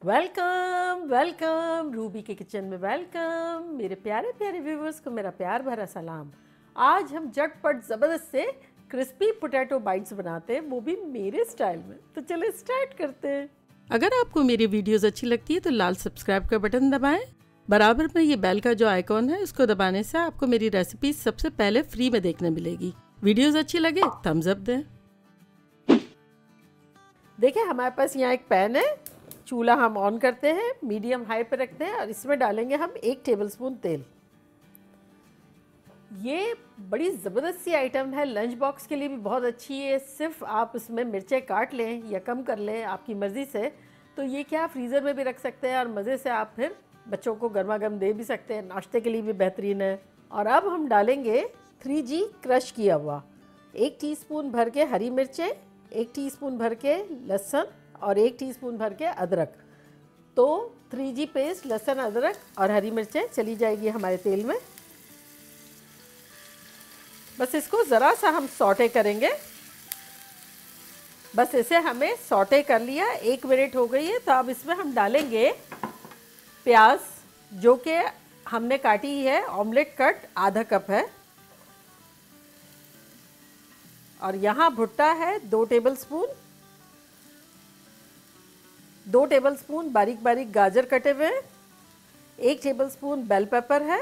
Welcome welcome Ruby के kitchen में welcome. मेरे प्यारे प्यारे व्यूवर्स को मेरा प्यार भरा सलाम। आज हम झटपट ज़बरदस्त से क्रिस्पी पोटैटो बाइट्स बनाते हैं, वो भी मेरे स्टाइल में। तो चलो स्टार्ट करते हैं। अगर आपको मेरी वीडियोस अच्छी लगती है तो लाल सब्सक्राइब का बटन दबाएं। बराबर में ये बेल का जो आइकॉन है इसको दबाने से आपको मेरी रेसिपी सबसे पहले फ्री में देखने मिलेगी। वीडियोस अच्छी लगे थम्स अप दें। देखिए हमारे पास यहाँ एक पैन है, चूल्हा हम ऑन करते हैं, मीडियम हाई पे रखते हैं और इसमें डालेंगे हम 1 टेबलस्पून तेल। ये बड़ी ज़बरदस्त सी आइटम है, लंच बॉक्स के लिए भी बहुत अच्छी है। सिर्फ आप इसमें मिर्चें काट लें या कम कर लें आपकी मर्ज़ी से, तो ये क्या फ्रीज़र में भी रख सकते हैं और मज़े से आप फिर बच्चों को गर्मा गर्म दे भी सकते हैं। नाश्ते के लिए भी बेहतरीन है। और अब हम डालेंगे 3G क्रश किया हुआ, 1 टीस्पून भर के हरी मिर्चें, 1 टीस्पून भर के लहसुन और 1 टीस्पून भर के अदरक। तो 3G पेस्ट, लहसुन, अदरक और हरी मिर्चें चली जाएगी हमारे तेल में। बस इसको ज़रा सा हम सौटे करेंगे। बस इसे हमें सौटे कर लिया, 1 मिनट हो गई है। तो अब इसमें हम डालेंगे प्याज, जो कि हमने काटी है ऑमलेट कट, आधा कप है। और यहाँ भुट्टा है 2 टेबलस्पून, 2 टेबलस्पून बारीक बारीक गाजर कटे हुए, 1 टेबलस्पून बेल पेपर है।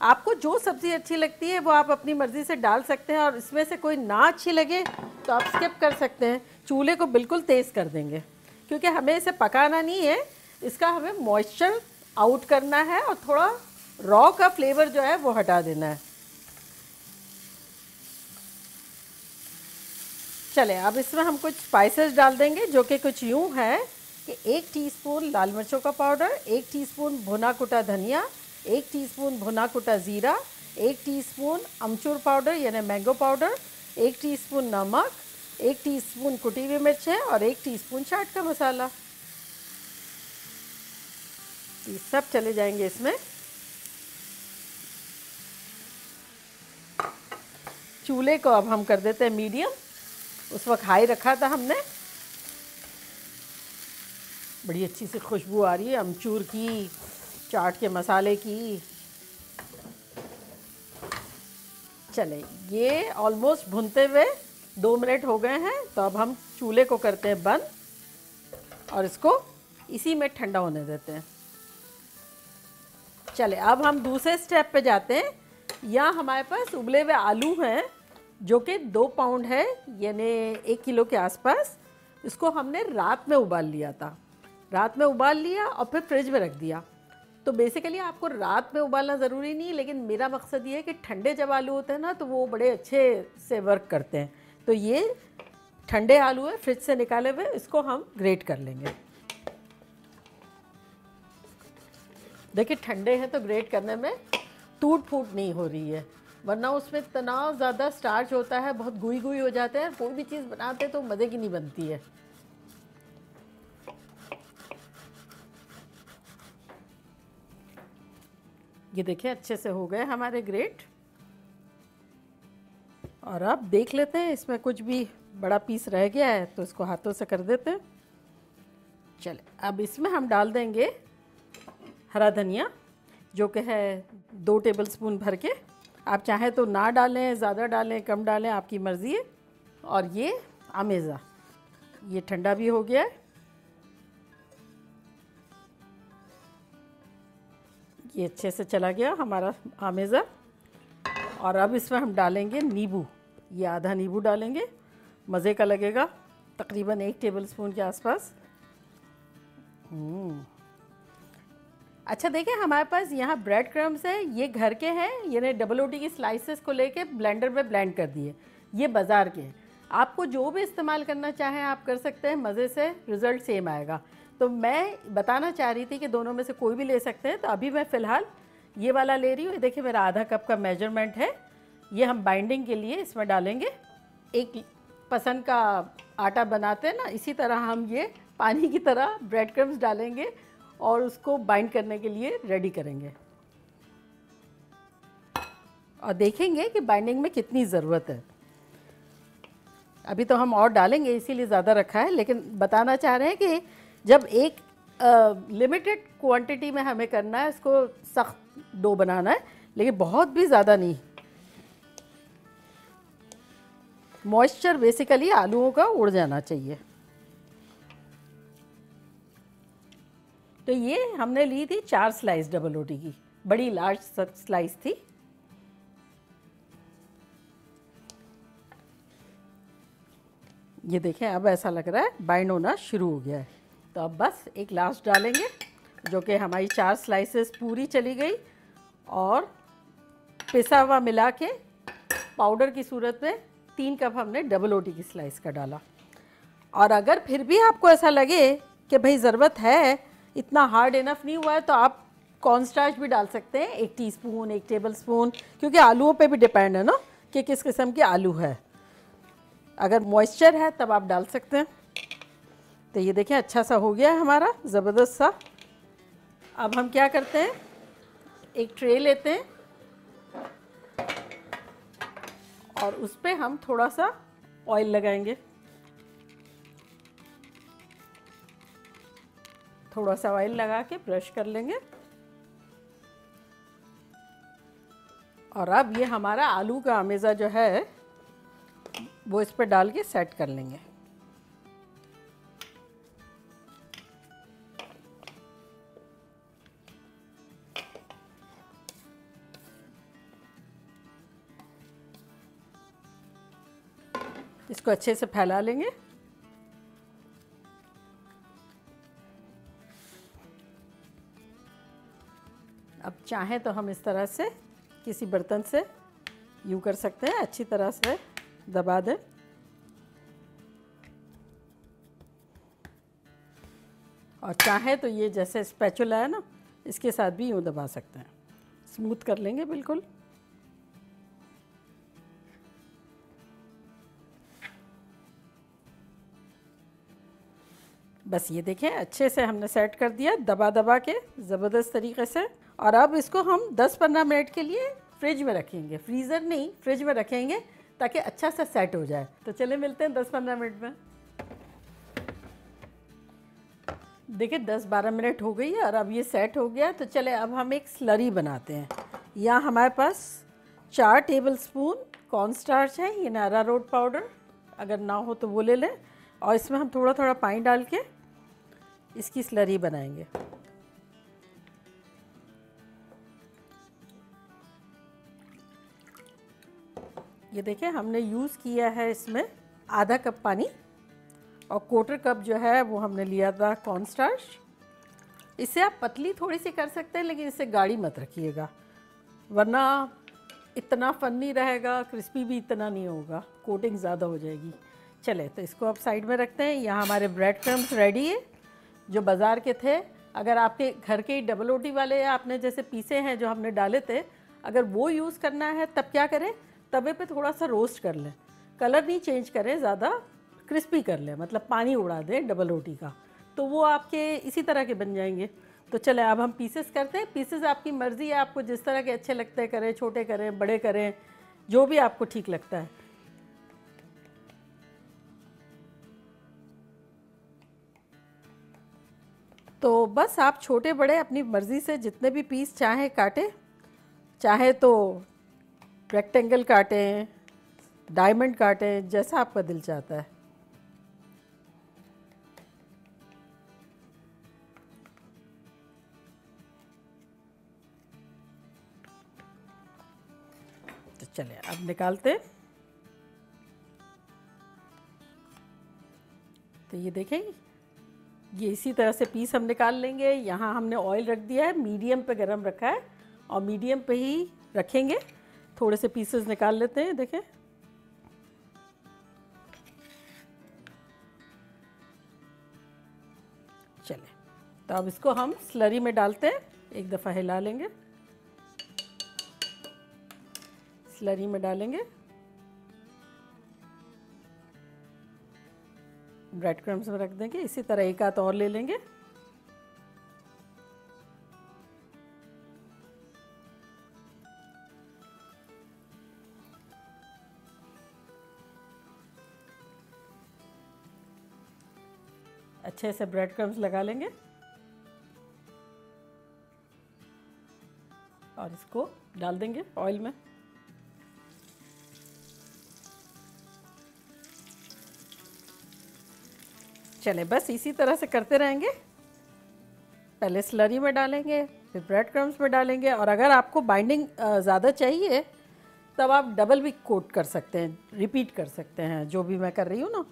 आपको जो सब्ज़ी अच्छी लगती है वो आप अपनी मर्ज़ी से डाल सकते हैं, और इसमें से कोई ना अच्छी लगे तो आप स्किप कर सकते हैं। चूल्हे को बिल्कुल तेज़ कर देंगे क्योंकि हमें इसे पकाना नहीं है, इसका हमें मॉइस्चर आउट करना है और थोड़ा रॉ का फ्लेवर जो है वो हटा देना है। चले अब इसमें हम कुछ स्पाइसेस डाल देंगे, जो कि कुछ यूँ है कि 1 टीस्पून लाल मिर्चों का पाउडर, 1 टीस्पून भुना कुटा धनिया, 1 टीस्पून भुना कुटा ज़ीरा, 1 टीस्पून अमचूर पाउडर यानी मैंगो पाउडर, 1 टीस्पून नमक, 1 टीस्पून कुटी हुई मिर्चें और 1 टीस्पून चाट का मसाला। ये सब चले जाएंगे इसमें। चूल्हे को अब हम कर देते हैं मीडियम, उस वक्त हाई रखा था हमने। बड़ी अच्छी सी खुशबू आ रही है अमचूर की, चाट के मसाले की। चले ये ऑलमोस्ट भुनते हुए 2 मिनट हो गए हैं। तो अब हम चूल्हे को करते हैं बंद और इसको इसी में ठंडा होने देते हैं। चले अब हम दूसरे स्टेप पे जाते हैं। यहाँ हमारे पास उबले हुए आलू हैं, जो कि 2 पाउंड है यानी 1 किलो के आसपास। इसको हमने रात में उबाल लिया था, रात में उबाल लिया और फिर फ्रिज में रख दिया। तो बेसिकली आपको रात में उबालना ज़रूरी नहीं, लेकिन मेरा मकसद ये है कि ठंडे जब आलू होते हैं ना तो वो बड़े अच्छे से वर्क करते हैं। तो ये ठंडे आलू है फ्रिज से निकाले हुए, इसको हम ग्रेट कर लेंगे। देखिए ठंडे हैं तो ग्रेट करने में टूट फूट नहीं हो रही है, वरना उसमें इतना ज़्यादा स्टार्च होता है, बहुत गुई गुई हो जाते हैं। कोई भी चीज़ बनाते तो मज़े की नहीं बनती है। ये देखिए अच्छे से हो गए हमारे ग्रेट। और अब देख लेते हैं इसमें कुछ भी बड़ा पीस रह गया है तो इसको हाथों से कर देते हैं। चले अब इसमें हम डाल देंगे हरा धनिया, जो कि है 2 टेबलस्पून भर के। आप चाहें तो ना डालें, ज़्यादा डालें, कम डालें, आपकी मर्ज़ी है। और ये अमेज़ा, ये ठंडा भी हो गया है। ये अच्छे से चला गया हमारा अमेज़ा। और अब इसमें हम डालेंगे नींबू, ये आधा नींबू डालेंगे, मज़े का लगेगा, तकरीबन 1 टेबलस्पून के आसपास। अच्छा देखिए हमारे पास यहाँ ब्रेड क्रम्स है, ये घर के हैं, यानी डबल रोटी की स्लाइसेस को लेके ब्लेंडर में ब्लेंड कर दिए। ये बाज़ार के हैं, आपको जो भी इस्तेमाल करना चाहें आप कर सकते हैं, मज़े से रिज़ल्ट सेम आएगा। तो मैं बताना चाह रही थी कि दोनों में से कोई भी ले सकते हैं। तो अभी मैं फ़िलहाल ये वाला ले रही हूँ। देखिए मेरा आधा कप का मेजरमेंट है। ये हम बाइंडिंग के लिए इसमें डालेंगे। एक पसंद का आटा बनाते हैं ना, इसी तरह हम ये पानी की तरह ब्रेड क्रम्स डालेंगे और उसको बाइंड करने के लिए रेडी करेंगे। और देखेंगे कि बाइंडिंग में कितनी ज़रूरत है। अभी तो हम और डालेंगे इसीलिए ज़्यादा रखा है, लेकिन बताना चाह रहे हैं कि जब एक लिमिटेड क्वांटिटी में हमें करना है, इसको सख्त डो बनाना है, लेकिन बहुत भी ज़्यादा नहीं। मॉइस्चर बेसिकली आलूओं का उड़ जाना चाहिए। तो ये हमने ली थी 4 स्लाइस डबल रोटी की, बड़ी लार्ज स्लाइस थी। ये देखें अब ऐसा लग रहा है बाइंड होना शुरू हो गया है। तो अब बस एक लास्ट डालेंगे, जो कि हमारी 4 स्लाइसेस पूरी चली गई, और पिसा हुआ मिला के पाउडर की सूरत में 3 कप हमने डबल रोटी की स्लाइस का डाला। और अगर फिर भी आपको ऐसा लगे कि भाई ज़रूरत है, इतना हार्ड इनफ नहीं हुआ है, तो आप कॉर्नस्टार्च भी डाल सकते हैं, 1 टीस्पून 1 टेबल स्पून, क्योंकि आलूओं पे भी डिपेंड है ना कि किस किस्म के आलू है। अगर मॉइस्चर है तब आप डाल सकते हैं। तो ये देखें अच्छा सा हो गया है हमारा, ज़बरदस्त सा। अब हम क्या करते हैं, एक ट्रे लेते हैं और उस पर हम थोड़ा सा ऑयल लगाएंगे। थोड़ा सा ऑयल लगा के ब्रश कर लेंगे। और अब ये हमारा आलू का अमेज़ा जो है वो इस पर डाल के सेट कर लेंगे। इसको अच्छे से फैला लेंगे। अब चाहें तो हम इस तरह से किसी बर्तन से यूँ कर सकते हैं, अच्छी तरह से दबा दें। और चाहें तो ये जैसे स्पैचुला है ना, इसके साथ भी यूँ दबा सकते हैं, स्मूथ कर लेंगे बिल्कुल। बस ये देखें अच्छे से हमने सेट कर दिया, दबा दबा के ज़बरदस्त तरीके से। और अब इसको हम 10-15 मिनट के लिए फ्रिज में रखेंगे, फ्रीज़र नहीं फ्रिज में रखेंगे, ताकि अच्छा सा सेट हो जाए। तो चले मिलते हैं 10-15 मिनट में। देखिए 10-12 मिनट हो गई है और अब ये सेट हो गया। तो चले अब हम एक स्लरी बनाते हैं। यहाँ हमारे पास 4 टेबल स्पून कॉर्नस्टार्च है, ये अरारोट पाउडर, अगर ना हो तो वो ले लें। और इसमें हम थोड़ा थोड़ा पानी डाल के इसकी स्लरी बनाएंगे। ये देखें हमने यूज़ किया है इसमें आधा कप पानी, और 1/4 कप जो है वो हमने लिया था कॉर्नस्टार्च। इससे आप पतली थोड़ी सी कर सकते हैं, लेकिन इससे गाढ़ी मत रखिएगा, वरना इतना फन नहीं रहेगा, क्रिस्पी भी इतना नहीं होगा, कोटिंग ज़्यादा हो जाएगी। चले तो इसको अब साइड में रखते हैं। यहाँ हमारे ब्रेड क्रम्स रेडी है, जो बाज़ार के थे। अगर आपके घर के डबल रोटी वाले आपने जैसे पीसे हैं जो हमने डाले थे, अगर वो यूज़ करना है तब क्या करें, तवे पे थोड़ा सा रोस्ट कर लें, कलर नहीं चेंज करें, ज़्यादा क्रिस्पी कर लें, मतलब पानी उड़ा दें डबल रोटी का, तो वो आपके इसी तरह के बन जाएंगे। तो चले अब हम पीसेस करते हैं। पीसेस आपकी मर्ज़ी है, आपको जिस तरह के अच्छे लगते हैं करें, छोटे करें बड़े करें, जो भी आपको ठीक लगता है। तो बस आप छोटे बड़े अपनी मर्ज़ी से जितने भी पीस चाहें काटें, चाहे तो रेक्टेंगल काटें, डायमंड काटें, जैसा आपका दिल चाहता है। तो चलिए अब निकालते हैं। तो ये देखें, ये इसी तरह से पीस हम निकाल लेंगे। यहाँ हमने ऑयल रख दिया है, मीडियम पे गरम रखा है, और मीडियम पे ही रखेंगे। थोड़े से पीसेस निकाल लेते हैं, देखें। चले तो अब इसको हम स्लरी में डालते हैं, एक दफ़ा हिला लेंगे, स्लरी में डालेंगे। ब्रेड क्रम्स में रख देंगे, इसी तरह एक हाथ और ले लेंगे। अच्छे से ब्रेड क्रम्स लगा लेंगे और इसको डाल देंगे ऑयल में। चले बस इसी तरह से करते रहेंगे। पहले स्लरी में डालेंगे, फिर ब्रेड क्रम्स में डालेंगे, और अगर आपको बाइंडिंग ज़्यादा चाहिए तब आप डबल भी कोट कर सकते हैं, रिपीट कर सकते हैं, जो भी मैं कर रही हूँ ना।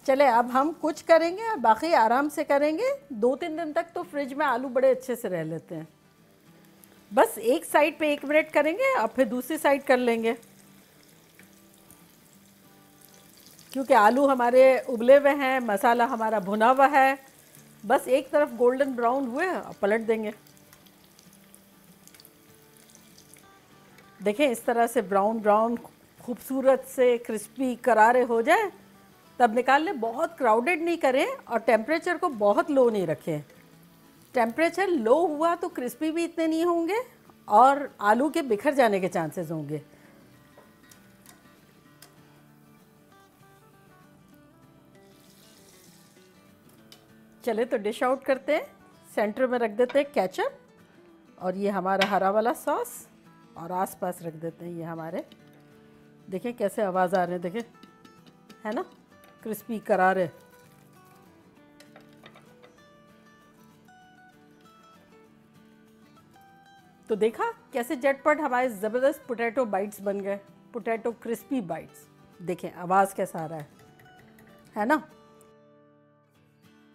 चले अब हम कुछ करेंगे और बाकी आराम से करेंगे। 2-3 दिन तक तो फ्रिज में आलू बड़े अच्छे से रह लेते हैं। बस एक साइड पे 1 मिनट करेंगे और फिर दूसरी साइड कर लेंगे, क्योंकि आलू हमारे उबले हुए हैं, मसाला हमारा भुना हुआ है। बस एक तरफ गोल्डन ब्राउन हुए और पलट देंगे। देखें इस तरह से ब्राउन ब्राउन खूबसूरत से क्रिस्पी करारे हो जाए तब निकाल लें। बहुत क्राउडेड नहीं करें और टेम्परेचर को बहुत लो नहीं रखें। टेम्परेचर लो हुआ तो क्रिस्पी भी इतने नहीं होंगे और आलू के बिखर जाने के चांसेस होंगे। चले तो डिश आउट करते हैं। सेंटर में रख देते हैं केचप और ये हमारा हरा वाला सॉस, और आसपास रख देते हैं ये हमारे, देखें कैसे आवाज़ आ रहे हैं, देखें है ना क्रिस्पी करारे। तो देखा कैसे झटपट हमारे ज़बरदस्त पोटैटो बाइट्स बन गए, पोटैटो क्रिस्पी बाइट्स। देखें आवाज़ कैसा आ रहा है ना।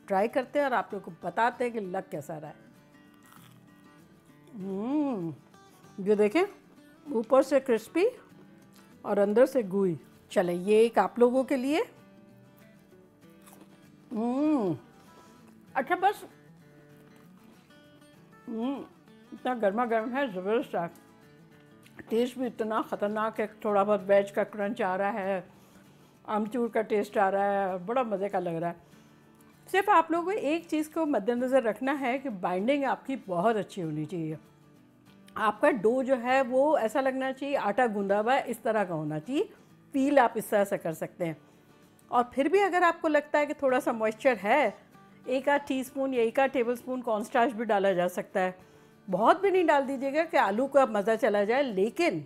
ट्राई करते हैं और आप लोग को बताते हैं कि लग कैसा रहा है। ये देखें ऊपर से क्रिस्पी और अंदर से gooey। चले ये एक आप लोगों के लिए। अच्छा बस इतना गर्मा गर्म है, ज़बरदस्त है। टेस्ट भी इतना ख़तरनाक है, थोड़ा बहुत वेज का क्रंच आ रहा है, आमचूर का टेस्ट आ रहा है, बड़ा मज़े का लग रहा है। सिर्फ आप लोगों को एक चीज़ को मद्देनज़र रखना है कि बाइंडिंग आपकी बहुत अच्छी होनी चाहिए। आपका डो जो है वो ऐसा लगना चाहिए आटा गूंदा हुआ है, इस तरह का होना चाहिए। फील आप इस तरह से कर सकते हैं। और फिर भी अगर आपको लगता है कि थोड़ा सा मॉइस्चर है, 1-8 टीस्पून या 1-8 टेबलस्पून कॉर्नस्टार्च भी डाला जा सकता है। बहुत भी नहीं डाल दीजिएगा कि आलू का मज़ा चला जाए, लेकिन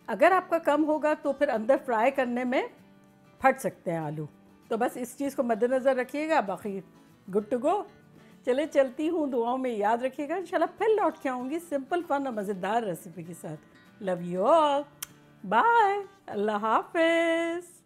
अगर आपका कम होगा तो फिर अंदर फ्राई करने में फट सकते हैं आलू। तो बस इस चीज़ को मद्देनज़र रखिएगा, बाकी गुड टू गो। चले चलती हूँ, दुआओं में याद रखिएगा। इंशाल्लाह फिर लौट के आऊँगी सिंपल फन और मज़ेदार रेसिपी के साथ। लव यू ऑल, बाय, अल्लाह हाफिज़।